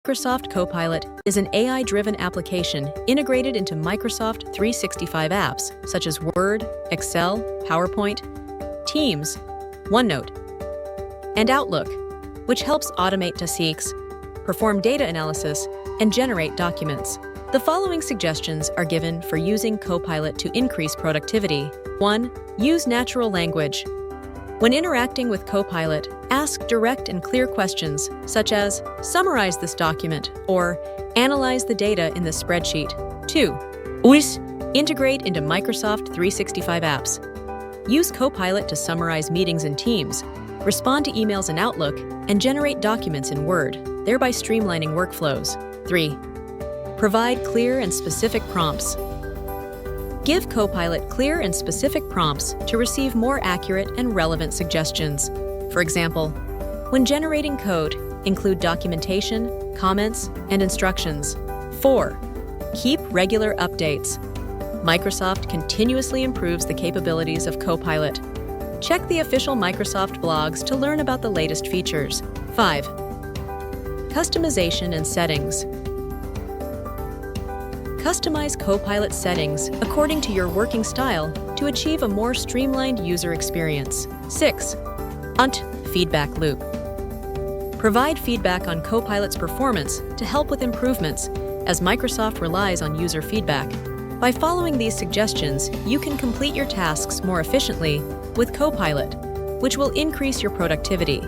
Microsoft Copilot is an AI-driven application integrated into Microsoft 365 apps such as Word, Excel, PowerPoint, Teams, OneNote, and Outlook, which helps automate tasks, perform data analysis, and generate documents. The following suggestions are given for using Copilot to increase productivity. 1. Use natural language. When interacting with Copilot, ask direct and clear questions, such as, summarize this document, or analyze the data in this spreadsheet. 2. Integrate into Microsoft 365 apps. Use Copilot to summarize meetings in Teams, respond to emails in Outlook, and generate documents in Word, thereby streamlining workflows. 3. Provide clear and specific prompts. Give Copilot clear and specific prompts to receive more accurate and relevant suggestions. For example, when generating code, include documentation, comments, and instructions. 4. Keep regular updates. Microsoft continuously improves the capabilities of Copilot. Check the official Microsoft blogs to learn about the latest features. 5. Customization and settings. Customize Copilot settings according to your working style to achieve a more streamlined user experience. 6. Feedback loop. Provide feedback on Copilot's performance to help with improvements, as Microsoft relies on user feedback. By following these suggestions, you can complete your tasks more efficiently with Copilot, which will increase your productivity.